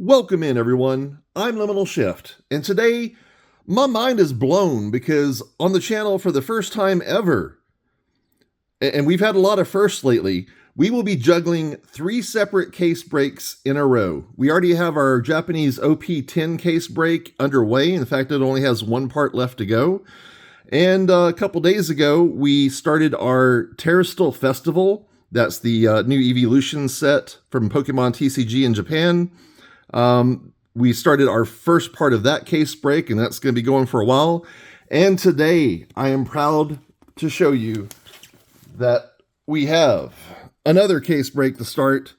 Welcome in, everyone. I'm Liminal Shift, and today my mind is blown because on the channel for the first time ever, and we've had a lot of firsts lately, we will be juggling 3 separate case breaks in a row. We already have our Japanese OP-10 case break underway. In fact, it only has 1 part left to go. And a couple days ago, we started our Terrastal Festival. That's the new Evolution set from Pokemon TCG in Japan. We started our first part of that case break, and that's going to be going for a while. And today, I am proud to show you that we have another case break to start.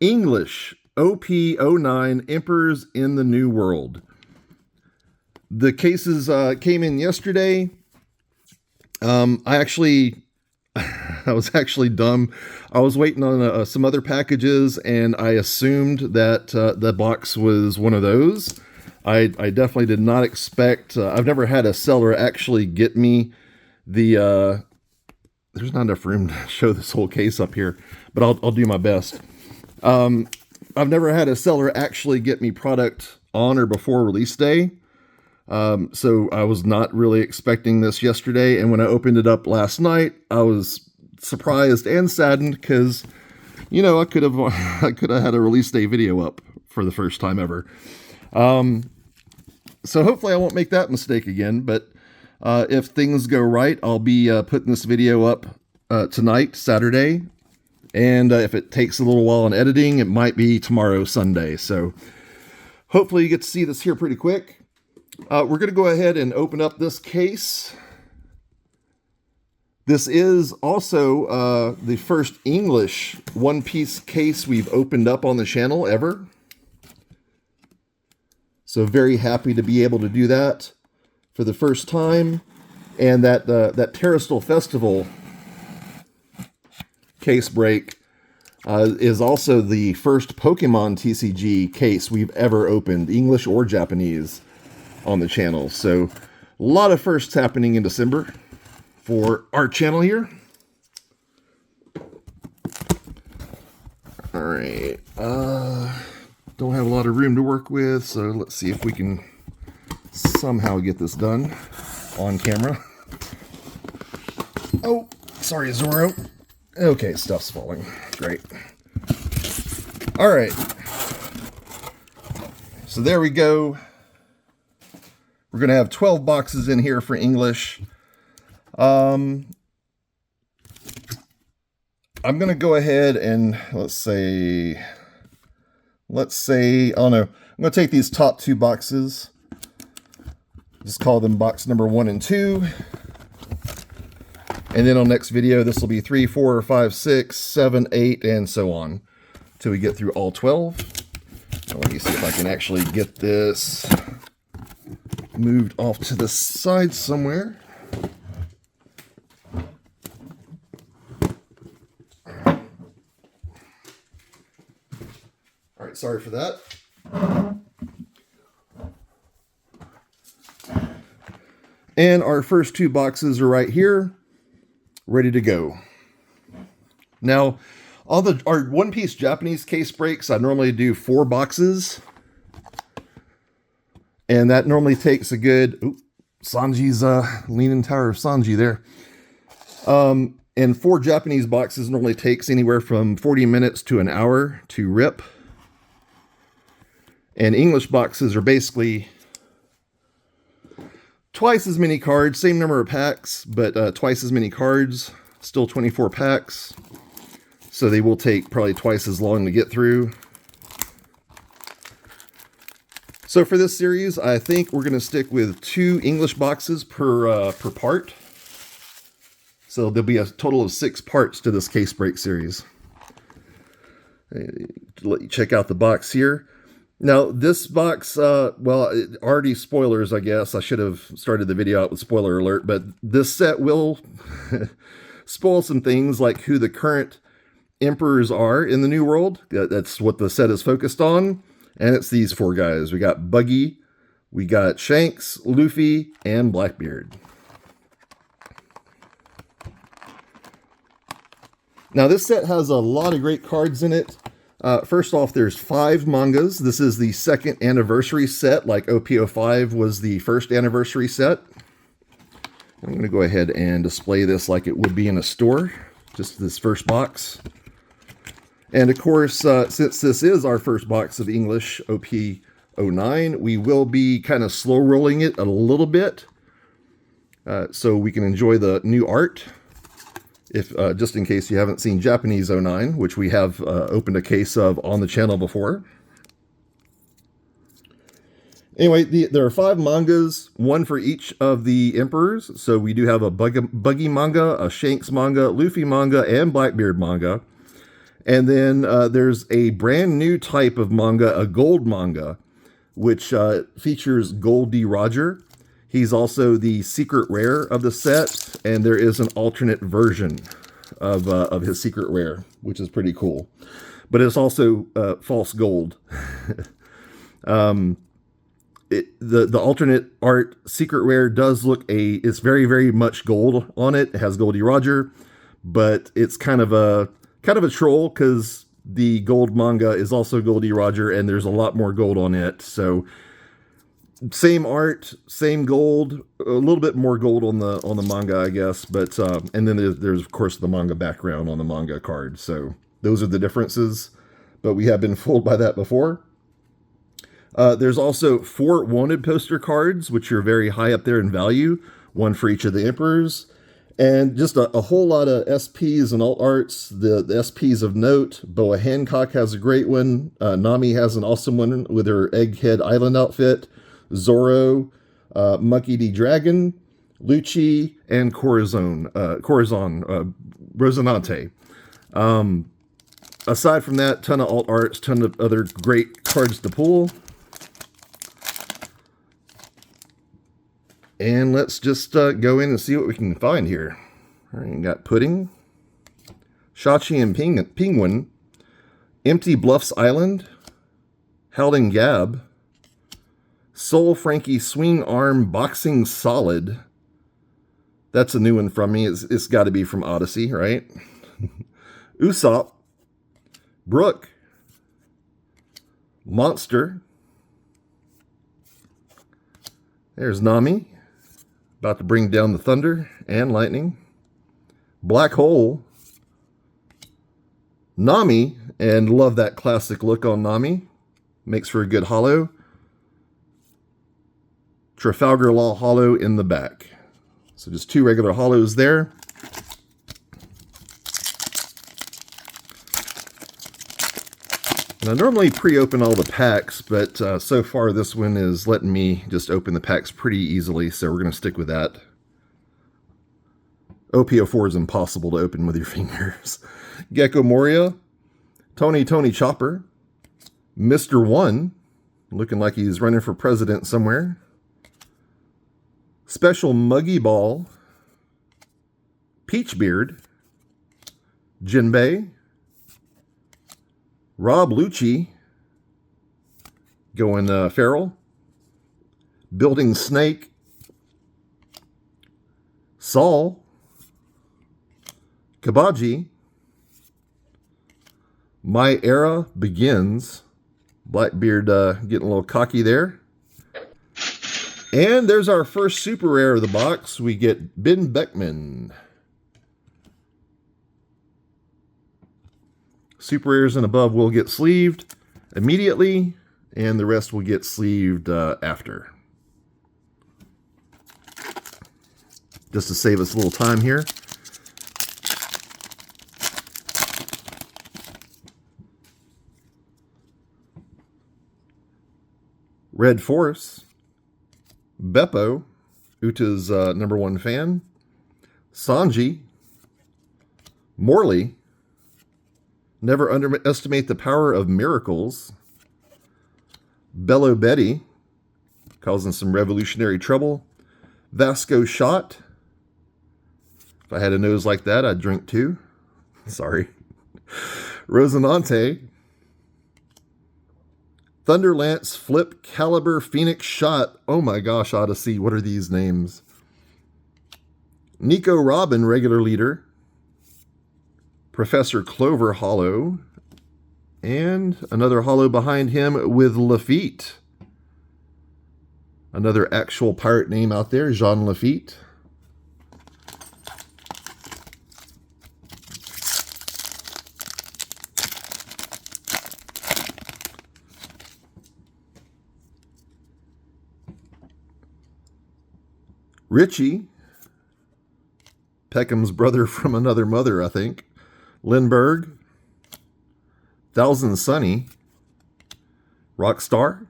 English OP-09 Emperors in the New World. The cases came in yesterday. I was actually dumb. I was waiting on some other packages, and I assumed that the box was one of those. I definitely did not expect... I've never had a seller actually get me the... there's not enough room to show this whole case up here, but I'll do my best. I've never had a seller actually get me product on or before release day. So I was not really expecting this yesterday, and when I opened it up last night, I was surprised and saddened because, you know, I could have had a release day video up for the first time ever. So hopefully I won't make that mistake again, but if things go right, I'll be putting this video up tonight, Saturday, and if it takes a little while in editing, it might be tomorrow, Sunday. So hopefully you get to see this here pretty quick. We're going to go ahead and open up this case. This is also the first English One Piece case we've opened up on the channel ever. So very happy to be able to do that for the first time. And that Terrastal Festival case break is also the first Pokemon TCG case we've ever opened, English or Japanese, on the channel. So a lot of firsts happening in December for our channel here. All right, don't have a lot of room to work with, so let's see if we can somehow get this done on camera. Oh, sorry, Zoro. Okay, stuff's falling. Great. All right, so there we go. We're going to have 12 boxes in here for English. I'm going to go ahead and let's say, I don't know, I'm going to take these top 2 boxes, just call them box number 1 and 2. And then on next video, this will be 3, 4, 5, 6, 7, 8, and so on till we get through all 12. Now, let me see if I can actually get this moved off to the side somewhere. All right, sorry for that. And our first 2 boxes are right here, ready to go. Now, our One Piece Japanese case breaks, I normally do 4 boxes. And that normally takes a good... Ooh, Sanji's Leaning Tower of Sanji there. And 4 Japanese boxes normally takes anywhere from 40 minutes to an hour to rip. And English boxes are basically twice as many cards, same number of packs, but twice as many cards, still 24 packs. So they will take probably twice as long to get through. So for this series, I think we're going to stick with 2 English boxes per part. So there'll be a total of 6 parts to this case break series. Let you check out the box here. Now this box, well, already spoilers, I guess. I should have started the video out with spoiler alert, but this set will spoil some things like who the current emperors are in the New World. That's what the set is focused on. And it's these 4 guys. We got Buggy, we got Shanks, Luffy, and Blackbeard. Now this set has a lot of great cards in it. First off, there's 5 mangas. This is the second anniversary set, like OP-05 was the first anniversary set. I'm going to go ahead and display this like it would be in a store, just this first box. And of course, since this is our first box of English OP-09, we will be kind of slow rolling it a little bit so we can enjoy the new art. If just in case you haven't seen Japanese 09, which we have opened a case of on the channel before. Anyway, there are 5 mangas, 1 for each of the emperors. So we do have a Buggy manga, a Shanks manga, Luffy manga, and Blackbeard manga. And then there's a brand new type of manga, a gold manga, which features Gold D. Roger. He's also the secret rare of the set, and there is an alternate version of his secret rare, which is pretty cool. But it's also false gold. The alternate art secret rare does look it's very, very much gold on it. It has Goldie Roger, but it's kind of a troll because the gold manga is also Goldie Roger, and there's a lot more gold on it. So same art, same gold, a little bit more gold on the manga, I guess. But and then there's of course the manga background on the manga card. So those are the differences. But we have been fooled by that before. There's also 4 wanted poster cards, which are very high up there in value. 1 for each of the emperors. And just a whole lot of SPs and alt arts. The SPs of note. Boa Hancock has a great one. Nami has an awesome one with her Egghead Island outfit. Zoro, Monkey D. Dragon, Lucci, and Corazon, Rosinante. Aside from that, ton of alt arts, ton of other great cards to pull. And let's just go in and see what we can find here. All right, you got Pudding, Shachi and Penguin, Empty Bluffs Island, Howling Gab, Soul Frankie Swing Arm Boxing Solid. That's a new one from me. It's got to be from Odyssey, right? Usopp, Brook, Monster. There's Nami, about to bring down the thunder and lightning. Black Hole, Nami, and love that classic look on Nami. Makes for a good holo. Trafalgar Law holo in the back. So just 2 regular holos there. And I normally pre-open all the packs, but so far this one is letting me just open the packs pretty easily, so we're going to stick with that. OP-04 is impossible to open with your fingers. Gecko Moria, Tony Chopper, Mr. One, looking like he's running for president somewhere. Special Muggy Ball, Peachbeard, Jinbei, Rob Lucci, going feral, Building Snake, Saul, Kabaji, My Era Begins, Blackbeard getting a little cocky there. And there's our first super rare of the box. We get Ben Beckman. Super rares and above will get sleeved immediately, and the rest will get sleeved after. Just to save us a little time here. Red Force, Beppo, Uta's #1 fan, Sanji, Morley, never underestimate the power of miracles, Bello Betty, causing some revolutionary trouble, Vasco Shot, if I had a nose like that, I'd drink 2, sorry, Rosinante, Thunderlance, Flip, Caliber, Phoenix Shot. Oh my gosh, Odyssey, what are these names? Nico Robin, regular leader. Professor Clover Hollow. And another holo behind him with Lafitte. Another actual pirate name out there, Jean Lafitte. Richie, Peckham's brother from another mother, I think. Lindbergh, Thousand Sunny, Rockstar.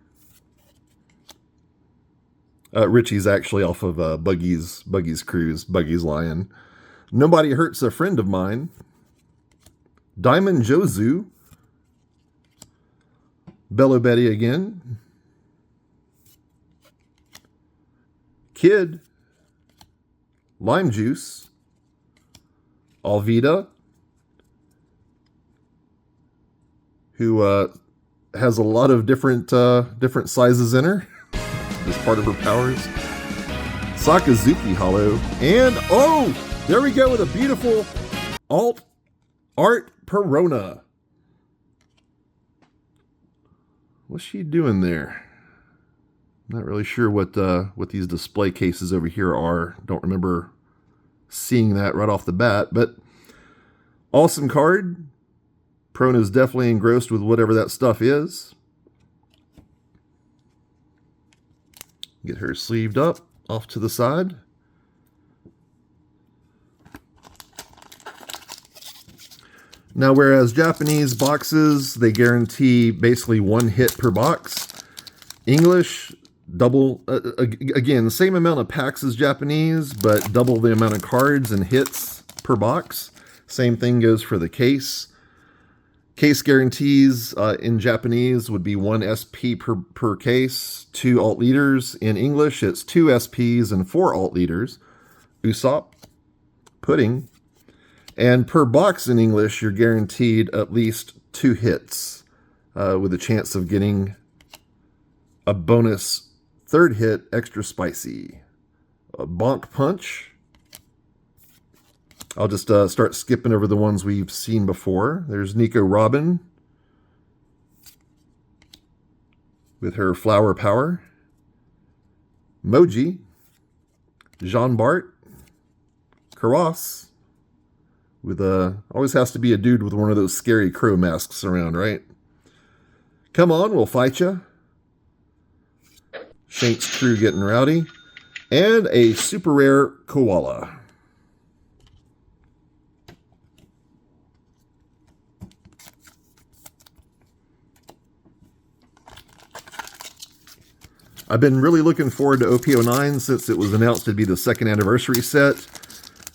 Richie's actually off of Buggy's Cruise, Buggy's Lion. Nobody Hurts a Friend of Mine. Diamond Jozu. Bello Betty again. Kid. Lime Juice. Alvida, who has a lot of different sizes in her as part of her powers. Sakazuki Holo. And, oh, there we go with a beautiful Alt Art Perona. What's she doing there? Not really sure what these display cases over here are. Don't remember seeing that right off the bat, but awesome card. Perona's definitely engrossed with whatever that stuff is. Get her sleeved up, off to the side. Now, whereas Japanese boxes, they guarantee basically one hit per box. English, double, again, the same amount of packs as Japanese, but double the amount of cards and hits per box. Same thing goes for the case. Case guarantees in Japanese would be 1 SP per case, 2 alt leaders. In English, it's 2 SPs and 4 alt leaders. Usopp, Pudding. And per box in English, you're guaranteed at least 2 hits with a chance of getting a bonus 3rd hit, extra spicy. A Bonk Punch. I'll just start skipping over the ones we've seen before. There's Nico Robin with her flower power. Moji. Jean Bart. Karas. With always has to be a dude with one of those scary crow masks around, right? Come on, we'll fight ya. Shank's crew getting rowdy. And a super rare koala. I've been really looking forward to OP-09 since it was announced to be the 2nd anniversary set.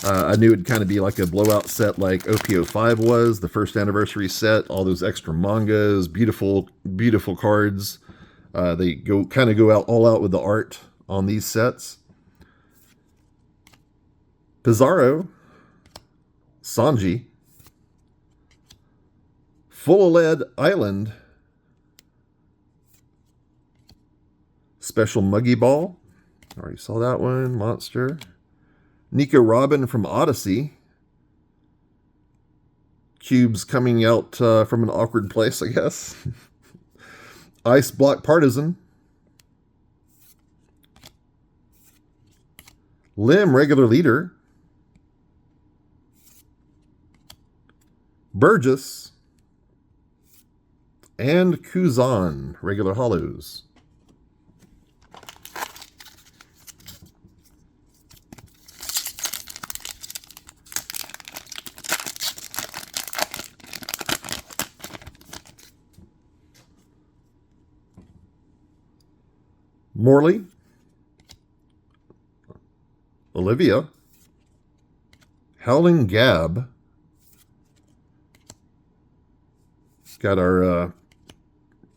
I knew it'd kind of be like a blowout set like OP-05 was, the 1st anniversary set. All those extra mangas, beautiful, beautiful cards. They kind of go out all out with the art on these sets. Pizarro, Sanji, Full of Lead Island, Special Muggy Ball, already saw that one, Monster, Nico Robin from Odyssey, Cubes coming out from an awkward place, I guess, Ice Block Partisan, Lim Regular Leader, Burgess, and Kuzan Regular Hollows. Morley, Olivia, Howling Gab, got our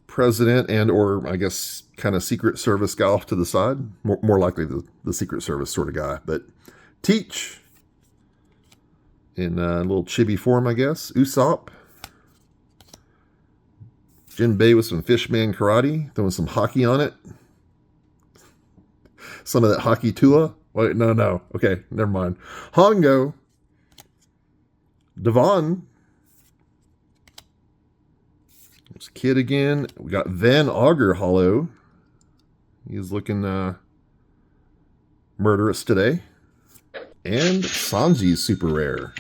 president and or I guess kind of Secret Service guy off to the side, more likely the Secret Service sort of guy, but Teach in a little chibi form, I guess, Usopp, Jinbei with some Fishman karate, throwing some hockey on it. Some of that hockey Tula. Wait, no. Okay, never mind. Hongo. Devon. There's Kid again. We got Van Auger Hollow. He's looking murderous today. And Sanji's super rare,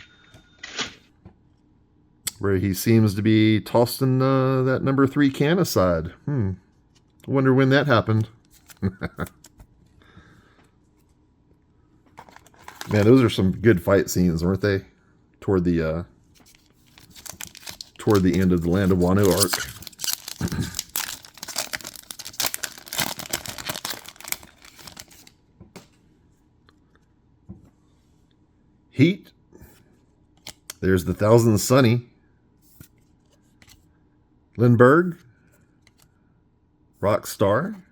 where he seems to be tossing that number 3 can aside. I wonder when that happened. Man, those are some good fight scenes, weren't they? Toward the end of the Land of Wano arc. Heat. There's the Thousand Sunny. Lindbergh. Rockstar.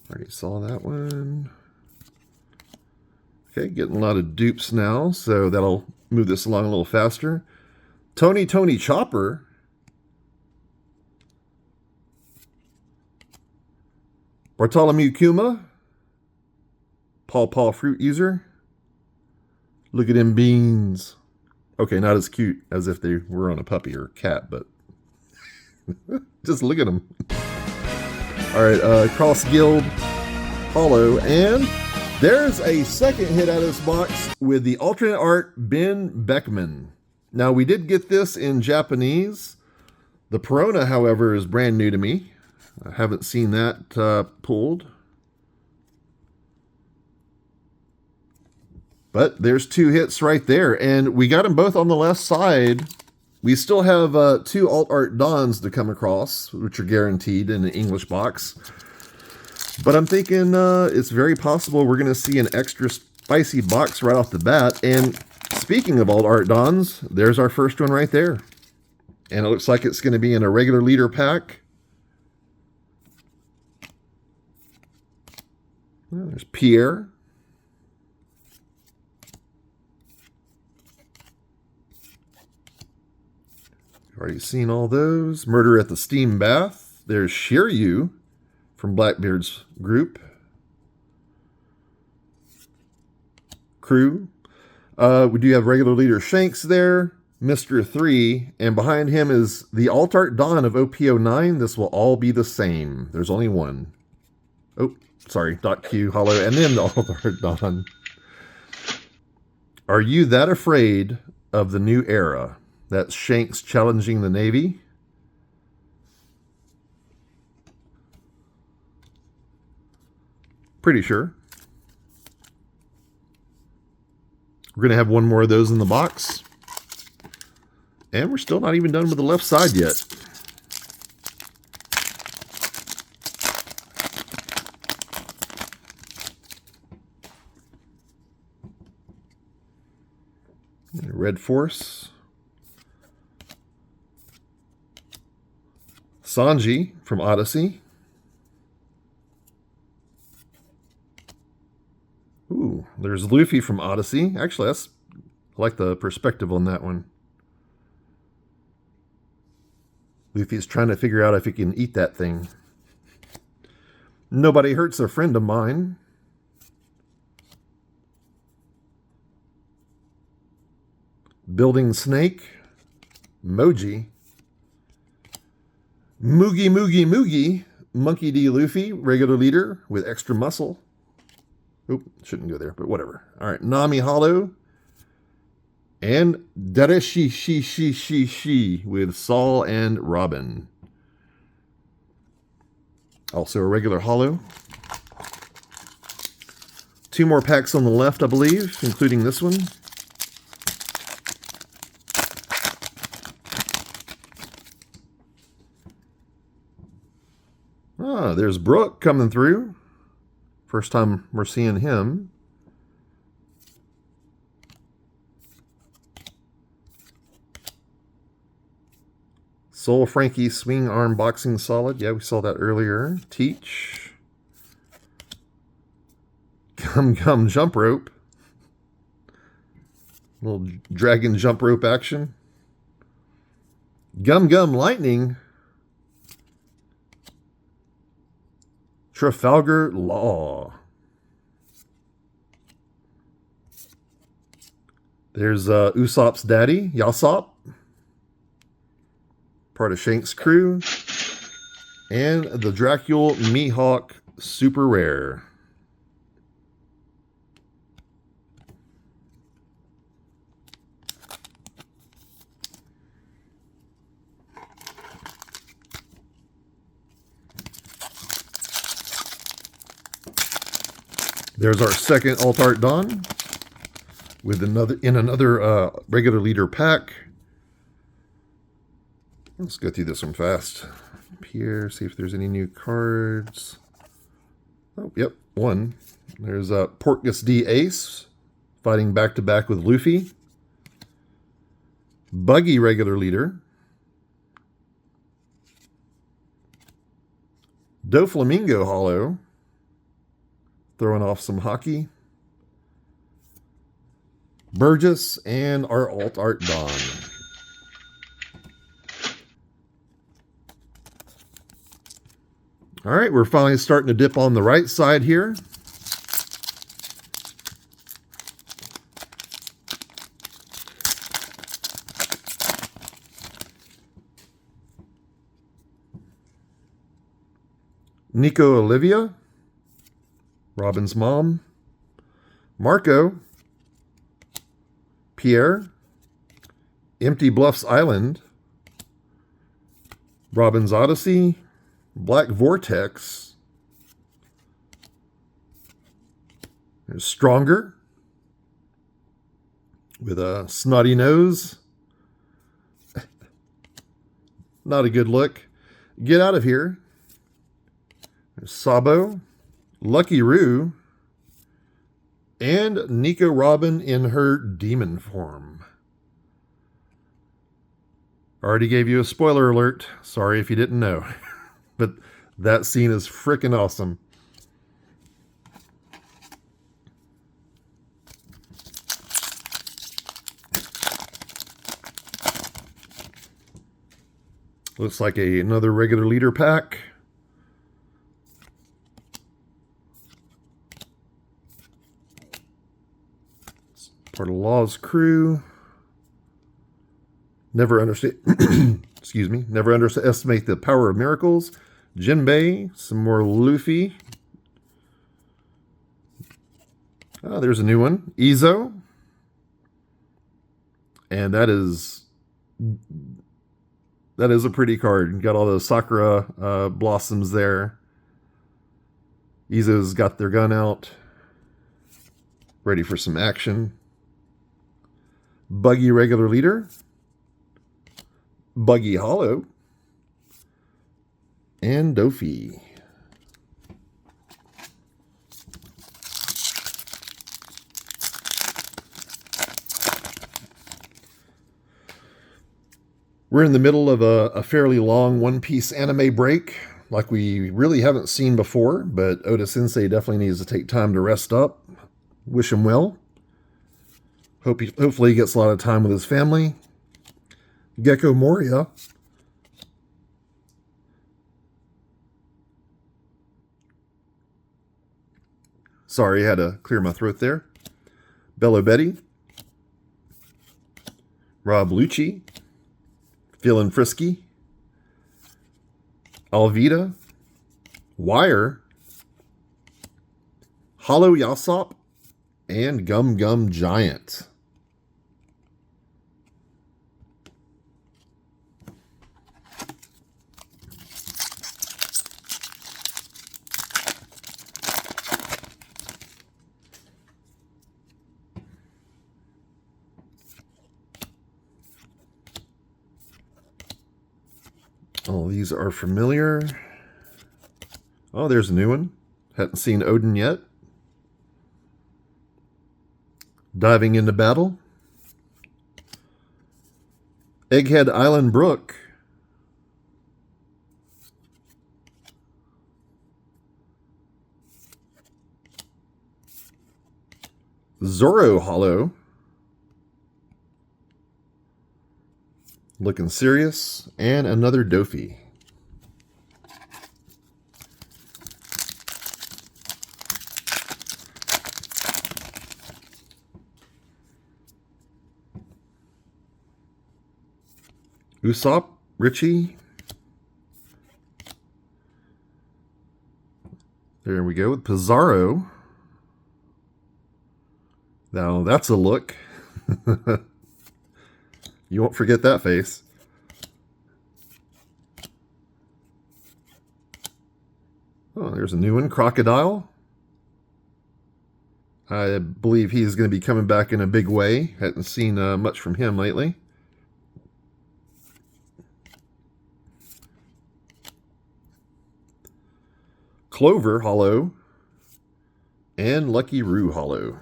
Already saw that one. Okay, getting a lot of dupes now, so that'll move this along a little faster. Tony Chopper. Bartholomew Kuma. Paw Fruit User. Look at them beans. Okay, not as cute as if they were on a puppy or a cat, but just look at them. All right, Cross Guild Hollow, and there's a second hit out of this box with the alternate art Ben Beckman. Now, we did get this in Japanese. The Perona, however, is brand new to me. I haven't seen that pulled. But there's 2 hits right there, and we got them both on the left side. We still have 2 alt art Dons to come across, which are guaranteed in an English box. But I'm thinking it's very possible we're going to see an extra spicy box right off the bat. And speaking of alt art Dons, there's our first one right there. And it looks like it's going to be in a regular leader pack. Well, there's Pierre. Already seen all those. Murder at the Steam Bath. There's Shiryu from Blackbeard's group. Crew. We do have regular leader Shanks there. Mr. 3. And behind him is the alt art Don of OP-09. This will all be the same. There's only one. Oh, sorry. .Q Hollow. And then the alt art Don. Are you that afraid of the new era? That's Shanks challenging the Navy. Pretty sure. We're going to have one more of those in the box. And we're still not even done with the left side yet. Red Force. Sanji from Odyssey. Ooh, there's Luffy from Odyssey. Actually, I like the perspective on that one. Luffy's trying to figure out if he can eat that thing. Nobody hurts a friend of mine. Building Snake. Moji. Moogie, Monkey D. Luffy, regular leader with extra muscle. Oop, shouldn't go there, but whatever. All right, Nami Hollow. And Dareshi Shi with Saul and Robin. Also a regular Hollow. 2 more packs on the left, I believe, including this one. Ah, there's Brooke coming through. First time we're seeing him. Soul Frankie Swing Arm Boxing Solid. Yeah, we saw that earlier. Teach. Gum Jump Rope. Little dragon jump rope action. Gum Lightning. Trafalgar Law. There's Usopp's daddy, Yasop. part of Shank's crew. And the Dracul Mihawk Super Rare. There's our second Alt Art Don with another regular leader pack. Let's go through this one fast. Up here, see if there's any new cards. Oh, yep, one. There's Portgas D Ace fighting back to back with Luffy. Buggy regular leader. Doflamingo Hollow. Throwing off some hockey. Burgess and our Alt Art Don. All right, we're finally starting to dip on the right side here. Nico Olivia. Robin's mom, Marco, Pierre, Empty Bluffs Island, Robin's Odyssey, Black Vortex, there's Stronger, with a snotty nose, not a good look, Get Out of Here, there's Sabo, Lucky Roo, and Nico Robin in her demon form. Already gave you a spoiler alert. Sorry if you didn't know. But that scene is freaking awesome. Looks like another regular leader pack. Part of Law's crew. Never understand. Excuse me. Never underestimate the power of miracles. Jinbei. Some more Luffy. Oh, there's a new one. Izo. And that is a pretty card. Got all those Sakura blossoms there. Izo's got their gun out. Ready for some action. Buggy regular leader, Buggy Hollow, and Dofi. We're in the middle of a fairly long One Piece anime break, like we really haven't seen before, but Oda Sensei definitely needs to take time to rest up. Wish him well. Hopefully he gets a lot of time with his family. Gecko Moria. Sorry, I had to clear my throat there. Bello Betty. Rob Lucci. Feeling Frisky. Alvita. Wire. Hollow Yasop. And Gum Gum Giant. All these are familiar. Oh, there's a new one. Hadn't seen Odin yet. Diving into Battle. Egghead Island Brook. Zoro Hollow. Looking serious. And another Dofi. Usopp Richie. There we go with Pizarro. Now that's a look. You won't forget that face. Oh, there's a new one, Crocodile. I believe he's going to be coming back in a big way. Hadn't seen much from him lately. Clover Hollow and Lucky Roo Hollow.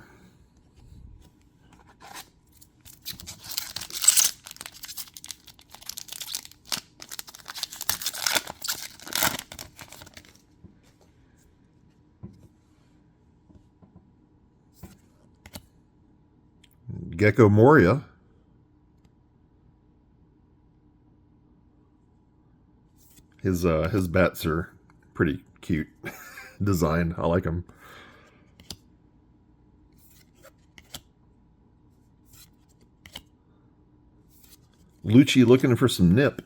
Gecko Moria. His bats are pretty cute design. I like them. Lucci looking for some nip.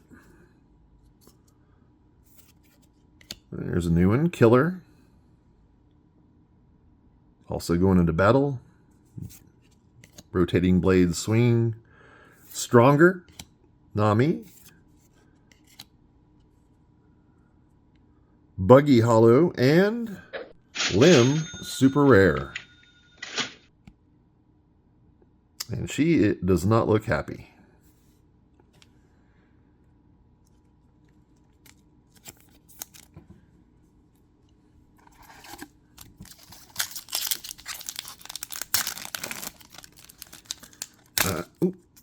There's a new one, Killer. Also going into battle. Rotating blade swing. Stronger. Nami. Buggy Hollow and Lim Super Rare. And she does not look happy.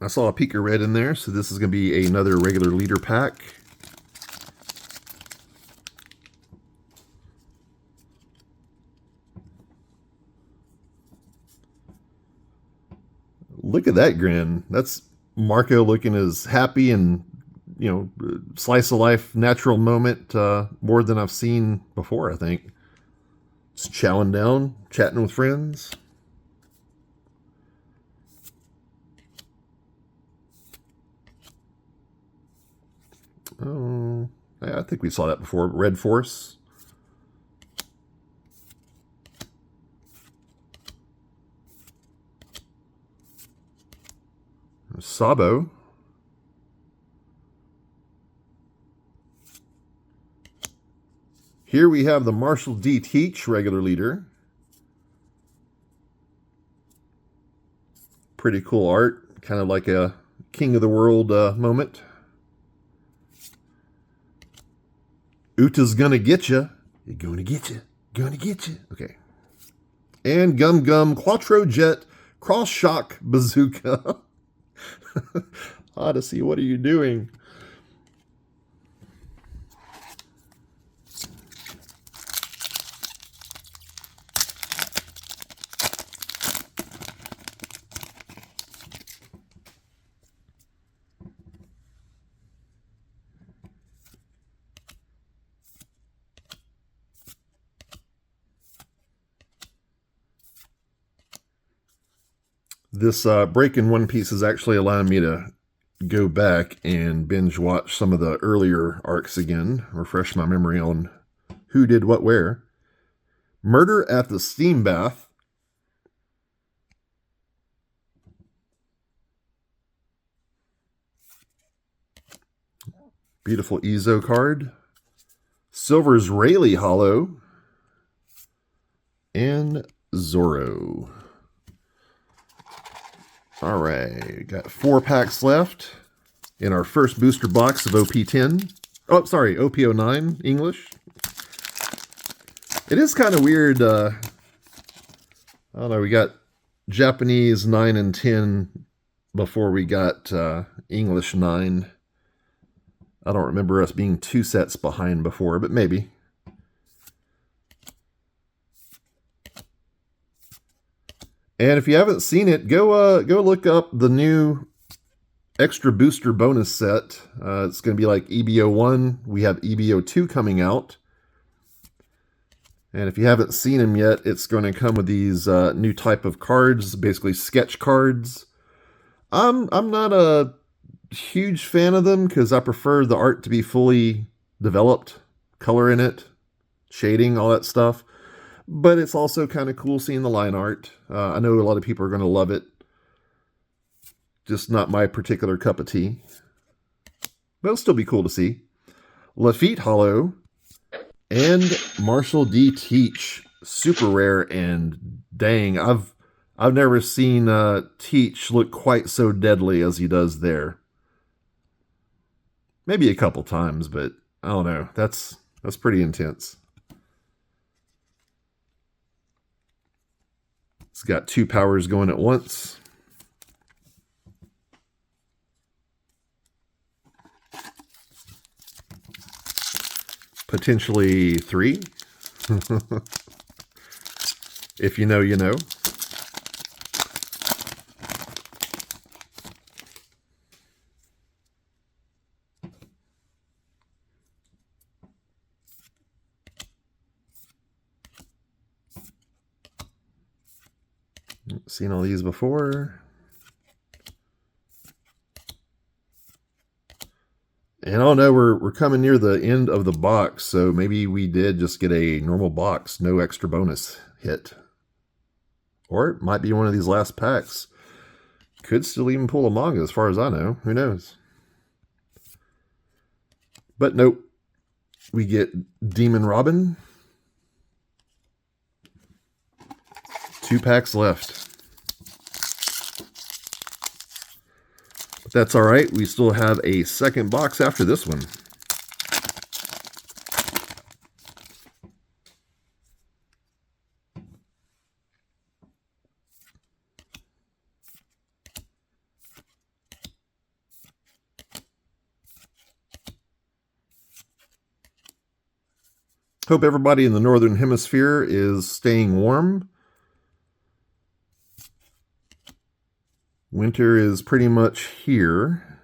I saw a Pika Red in there, so this is going to be another regular leader pack. Look at that grin. That's Marco looking as happy and, you know, slice of life, natural moment, more than I've seen before, I think. Just chowing down, chatting with friends. Oh, I think we saw that before. Red Force. Sabo. Here we have the Marshall D. Teach regular leader. Pretty cool art. Kind of like a King of the World moment. Uta's gonna get you. You're gonna get you. Gonna get you. Okay. And Gum Gum Quattro Jet Cross Shock Bazooka. Odyssey, what are you doing? This break in One Piece is actually allowing me to go back and binge watch some of the earlier arcs again, refresh my memory on who did what where. Murder at the Steam Bath. Beautiful Ezo card. Silver's Rayleigh Hollow. And Zorro. All right, got 4 packs left in our first booster box of OP-10. Oh, sorry, OP-09 English. It is kind of weird. I don't know, we got Japanese 9 and 10 before we got English 9. I don't remember us being 2 sets behind before, but maybe. And if you haven't seen it, go look up the new extra booster bonus set. It's going to be like EBO1. We have EBO2 coming out. And if you haven't seen them yet, it's going to come with these new type of cards, basically sketch cards. I'm not a huge fan of them because I prefer the art to be fully developed, color in it, shading, all that stuff. But it's also kind of cool seeing the line art. I know a lot of people are going to love it. Just not my particular cup of tea. But it'll still be cool to see. Lafitte Hollow and Marshall D. Teach. Super rare, and dang, I've never seen Teach look quite so deadly as he does there. Maybe a couple times, but I don't know. That's pretty intense. It's got 2 powers going at once. Potentially 3. If you know, you know. Seen all these before. And I don't know, we're coming near the end of the box, so maybe we did just get a normal box, no extra bonus hit. Or it might be one of these last packs. Could still even pull a manga as far as I know. Who knows? But nope. We get Demon Robin. 2 packs left. But that's alright. We still have a second box after this one. Hope everybody in the Northern Hemisphere is staying warm. Winter is pretty much here.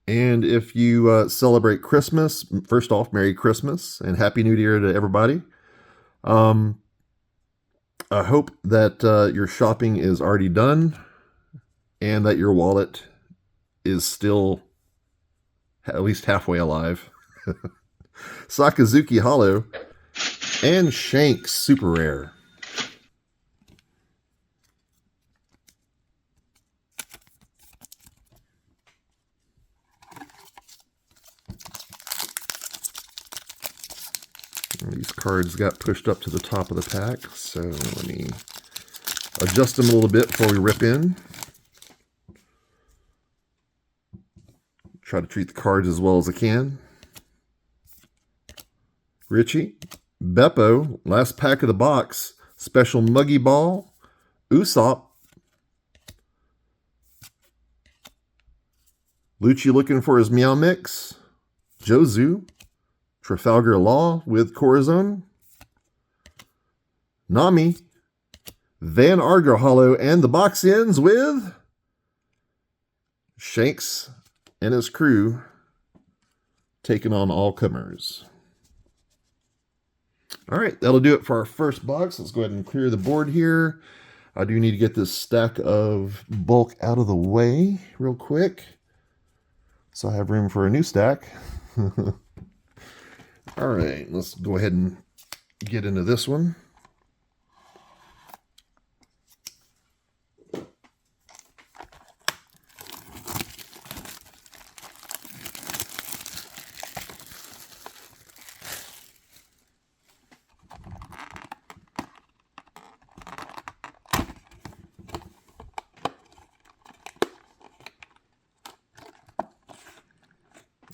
And if you celebrate Christmas, first off, Merry Christmas and Happy New Year to everybody. I hope that your shopping is already done and that your wallet is still at least halfway alive. Sakazuki Hollow and Shanks Super Rare. These cards got pushed up to the top of the pack, so let me adjust them a little bit before we rip in. Try to treat the cards as well as I can. Richie, Beppo, last pack of the box, Special Muggy Ball, Usopp, Lucci looking for his Meow Mix, Jozu, Trafalgar Law with Corazon, Nami, Van Arger Hollow, and the box ends with Shanks and his crew taking on all comers. All right, that'll do it for our first box. Let's go ahead and clear the board here. I do need to get this stack of bulk out of the way real quick, so I have room for a new stack. All right, let's go ahead and get into this one.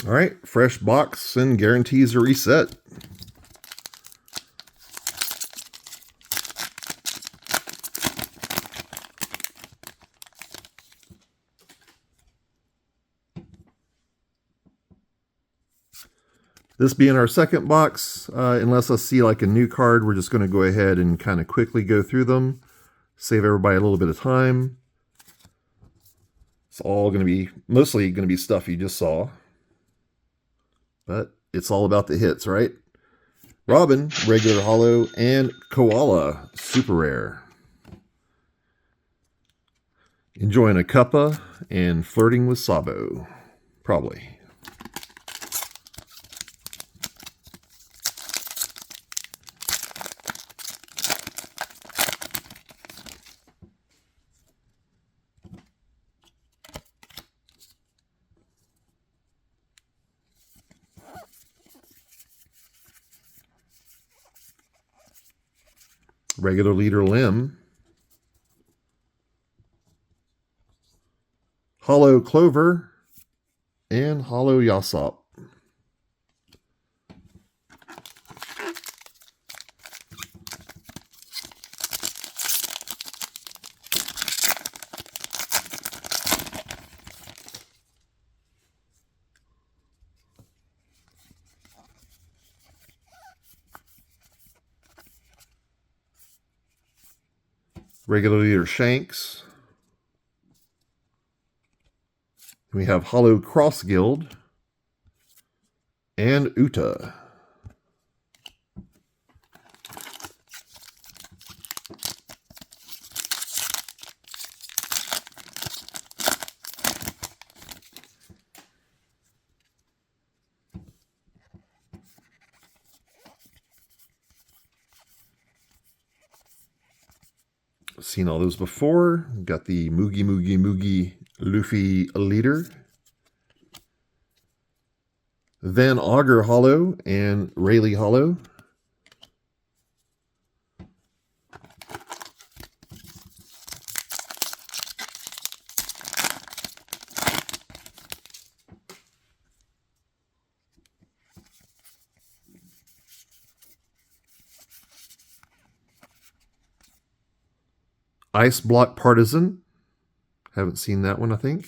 All right, fresh box and guarantees a reset. This being our second box, unless I see like a new card, we're just going to go ahead and kind of quickly go through them, save everybody a little bit of time. It's all going to be, mostly going to be stuff you just saw. But it's all about the hits, right? Robin, regular hollow, and Koala, super rare. Enjoying a cuppa and flirting with Sabo. Probably. Regular leader Lim. Hollow Clover. And Hollow Yasop. Regular leader Shanks. We have Hollow Cross Guild and Uta. Seen all those before. Got the Moogie Luffy leader. Van Augur Hollow and Rayleigh Hollow. Ice Block Partisan. Haven't seen that one, I think.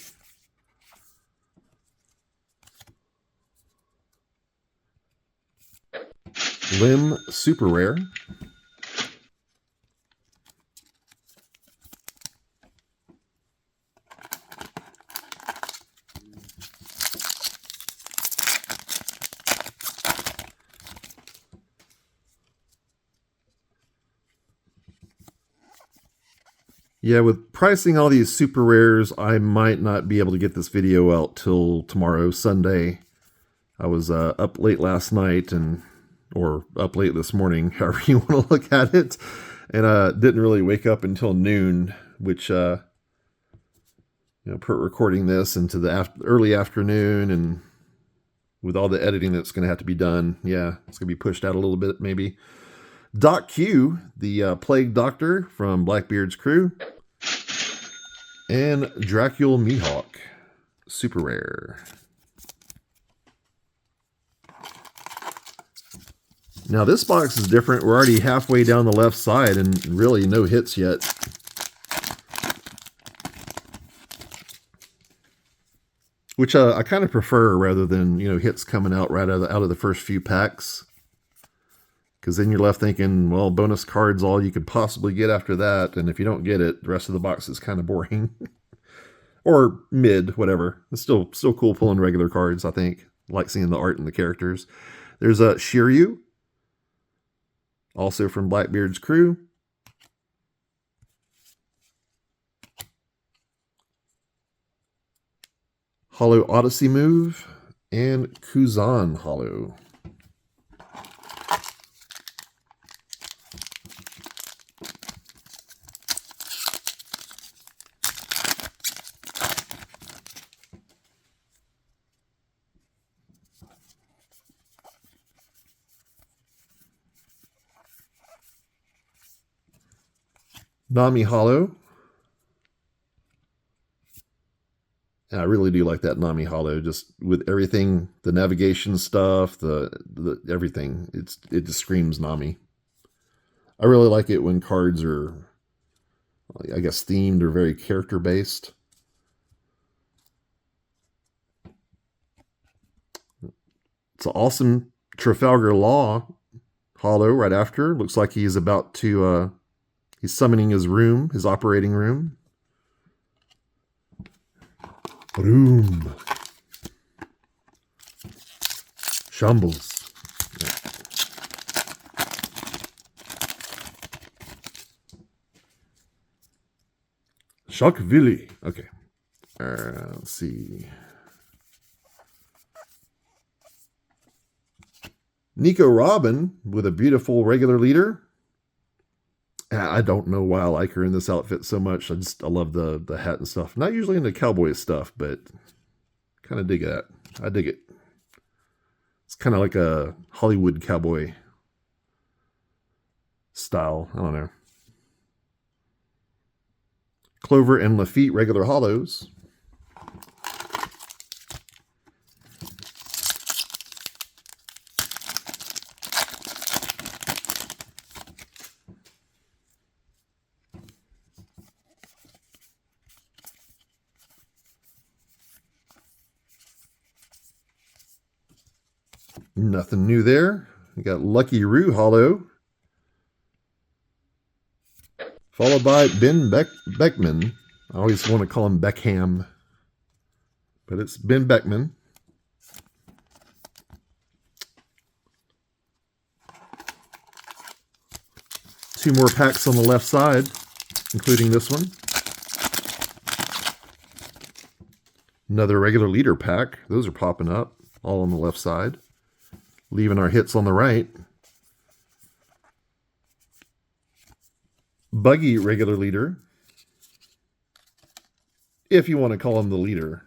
Lim Super Rare. Yeah, with pricing all these super rares, I might not be able to get this video out till tomorrow, Sunday. I was up late last night or up late this morning, however you want to look at it, and didn't really wake up until noon, which put recording this into the early afternoon, and with all the editing that's going to have to be done, yeah, it's going to be pushed out a little bit maybe. Doc Q, the Plague Doctor from Blackbeard's crew, and Dracula Mihawk, super rare. Now this box is different. We're already halfway down the left side and really no hits yet. Which I kind of prefer rather than, hits coming out right out of the first few packs. Because then you're left thinking, well, bonus cards, all you could possibly get after that. And if you don't get it, the rest of the box is kind of boring. Or mid, whatever. It's still cool pulling regular cards, I think. Like seeing the art and the characters. There's a Shiryu. Also from Blackbeard's crew. Hollow Odyssey Move. And Kuzan Hollow. Nami Hollow. And I really do like that Nami Hollow, just with everything, the navigation stuff, the everything. It just screams Nami. I really like it when cards are, I guess, themed or very character based. It's an awesome Trafalgar Law Hollow right after. Looks like he's about to he's summoning his room, his operating room. Room. Shambles. Yeah. Shockville. Okay. Let's see. Nico Robin with a beautiful regular leader. I don't know why I like her in this outfit so much. I love the hat and stuff. Not usually into cowboy stuff, but kind of dig that. I dig it. It's kind of like a Hollywood cowboy style. I don't know. Clover and Lafitte regular hollows. Nothing new there. We got Lucky Roo hollow. Followed by Ben Beckman. I always want to call him Beckham, but it's Ben Beckman. Two more packs on the left side, including this one. Another regular leader pack. Those are popping up, all on the left side. Leaving our hits on the right. Buggy regular leader. If you want to call him the leader.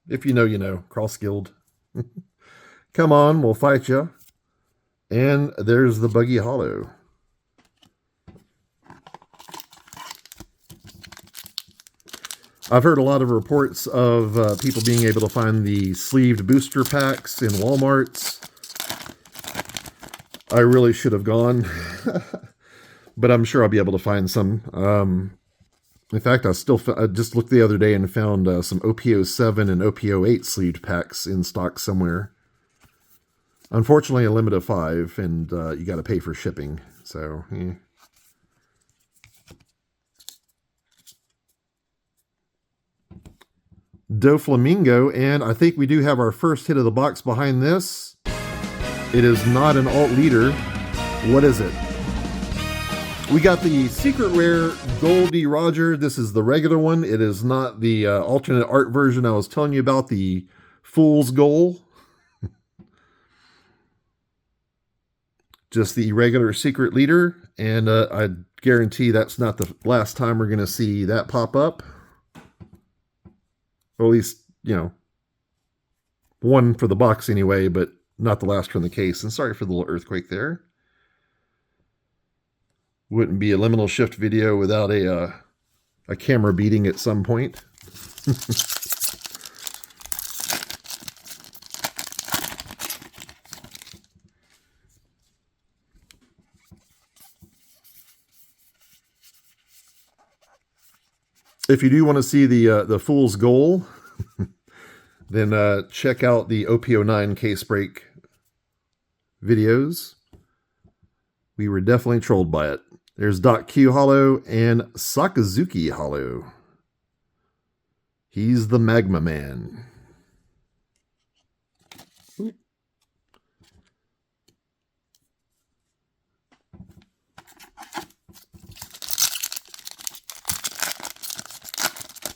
If you know, you know. Cross Guild. Come on, we'll fight you. And there's the Buggy hollow. I've heard a lot of reports of people being able to find the sleeved booster packs in Walmarts. I really should have gone, but I'm sure I'll be able to find some. In fact, I just looked the other day and found some OP-07 and OP-08 sleeved packs in stock somewhere. Unfortunately, a limit of 5, and you got to pay for shipping. So, yeah. Doflamingo, and I think we do have our first hit of the box behind this. It is not an alt leader. What is it? We got the secret rare Goldie Roger. This is the regular one. It is not the alternate art version I was telling you about, the Fool's Goal. Just the regular secret leader, and I guarantee that's not the last time we're going to see that pop up. Or at least, you know, one for the box anyway, but not the last from the case. And sorry for the little earthquake there. Wouldn't be a liminal shift video without a camera beating at some point. If you do want to see the Fool's Goal, then check out the OP-09 case break videos. We were definitely trolled by it. There's Doc Q hollow and Sakazuki hollow. He's the Magma Man.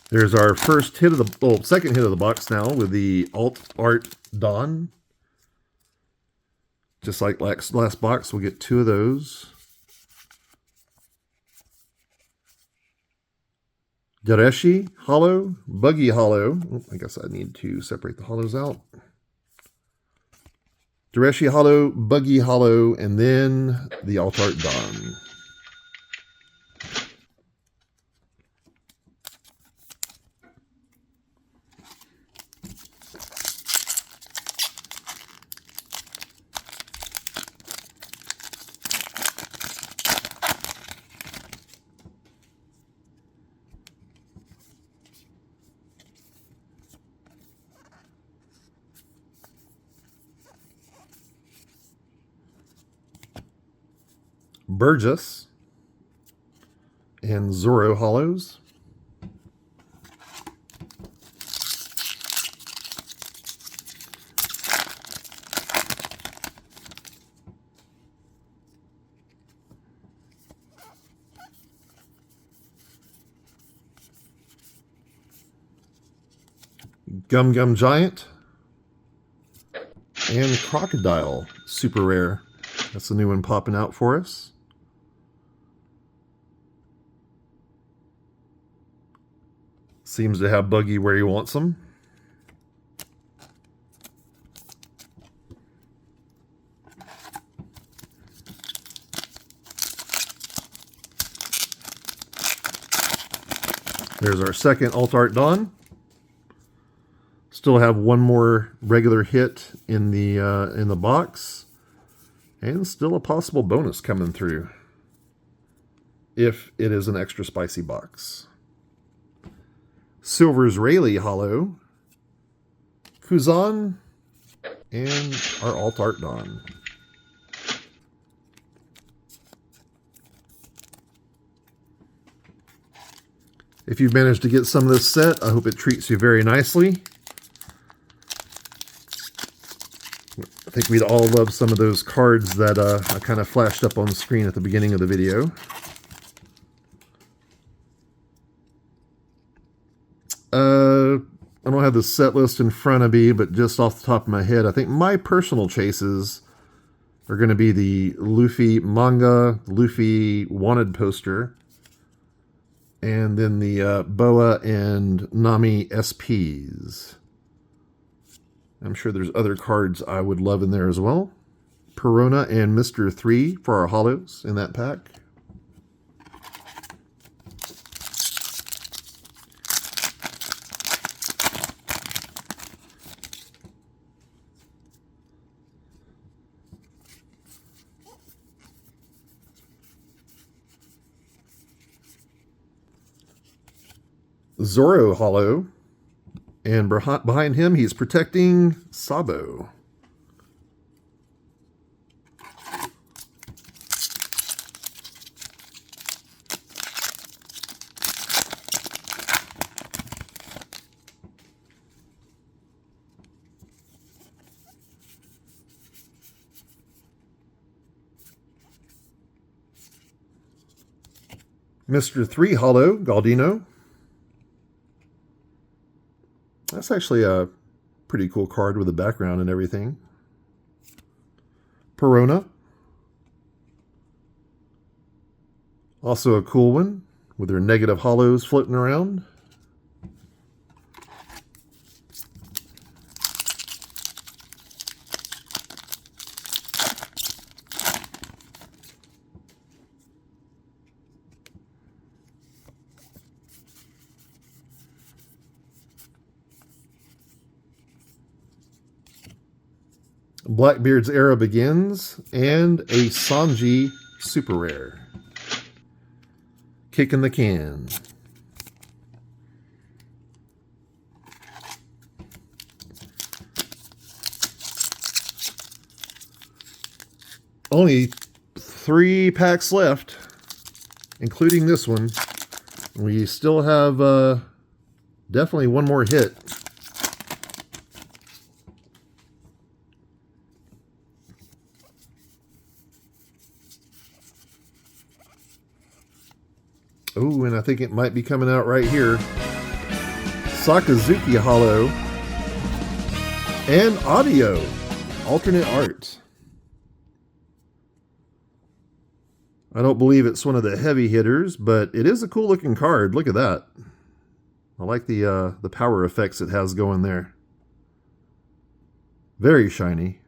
There's our first hit of the, second hit of the box now with the Alt Art Dawn. Just like last box, we'll get 2 of those. Dareshi hollow, Buggy hollow. Oh, I guess I need to separate the hollows out. Dareshi hollow, Buggy hollow, and then the Alt Art Dawn. Burgess and Zorro hollows. Gum Gum Giant, and Crocodile, super rare. That's the new one popping out for us. Seems to have Buggy where he wants them. There's our second Alt Art Dawn. Still have one more regular hit in the box, and still a possible bonus coming through if it is an extra spicy box. Silver's Rayleigh Hollow, Kuzan, and our Alt Art Dawn. If you've managed to get some of this set, I hope it treats you very nicely. I think we'd all love some of those cards that I kind of flashed up on the screen at the beginning of the video. I don't have the set list in front of me, but just off the top of my head, I think my personal chases are going to be the Luffy manga, Luffy wanted poster, and then the Boa and Nami SPs. I'm sure there's other cards I would love in there as well. Perona and Mr. 3 for our hollows in that pack. Zoro hollow, and behind him he's protecting Sabo. Mr. 3 hollow, Galdino. That's actually a pretty cool card with a background and everything. Perona. Also a cool one with their negative hollows floating around. Blackbeard's era begins, and a Sanji super rare. Kicking the can. Only 3 packs left, including this one. We still have definitely one more hit. Oh, and I think it might be coming out right here. Sakazuki Hollow and Audio alternate art. I don't believe it's one of the heavy hitters, but it is a cool looking card. Look at that. I like the power effects it has going there. Very shiny.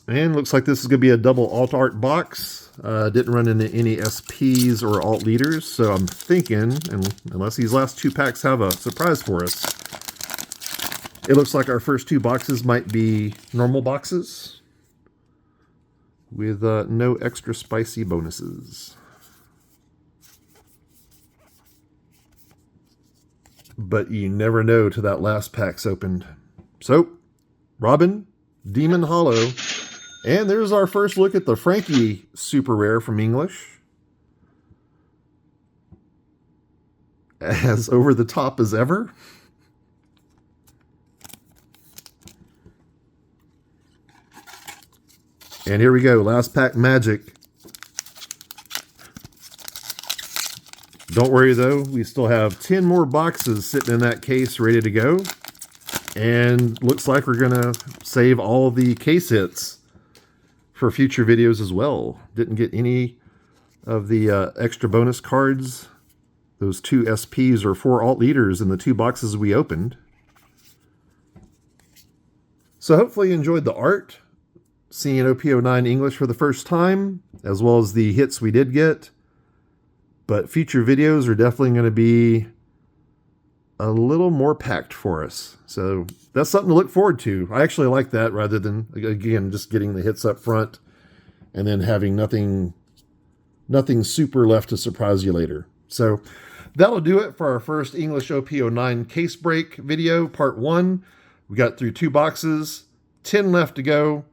And looks like this is going to be a double alt art box. Didn't run into any SPs or alt leaders, so I'm thinking, and unless these last 2 packs have a surprise for us, it looks like our first 2 boxes might be normal boxes with no extra spicy bonuses. But you never know till that last pack's opened. So, Robin, Demon Hollow. And there's our first look at the Frankie super rare from English. As over the top as ever. And here we go, last pack magic. Don't worry though, we still have 10 more boxes sitting in that case ready to go. And looks like we're gonna save all the case hits for future videos as well. Didn't get any of the extra bonus cards. Those 2 SPs or 4 alt leaders in the 2 boxes we opened. So hopefully you enjoyed the art, seeing OP-09 English for the first time, as well as the hits we did get. But future videos are definitely going to be a little more packed for us. So that's something to look forward to. I actually like that rather than, again, just getting the hits up front and then having nothing super left to surprise you later. So that'll do it for our first English OP-09 case break video, part 1. We got through 2 boxes, 10 left to go.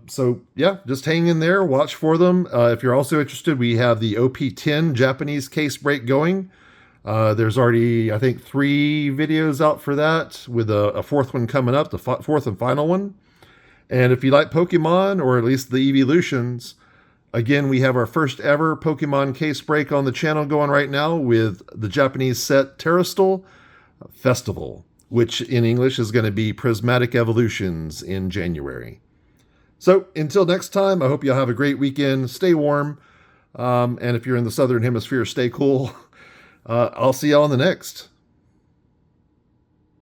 So yeah, just hang in there, watch for them. If you're also interested, we have the OP-10 Japanese case break going. There's already, I think, 3 videos out for that, with a 4th one coming up, the 4th and final one. And if you like Pokemon, or at least the evolutions, again, we have our first ever Pokemon case break on the channel going right now with the Japanese set Terrastal Festival, which in English is going to be Prismatic Evolutions in January. So until next time, I hope you'll have a great weekend. Stay warm. And if you're in the Southern Hemisphere, stay cool. I'll see you on the next.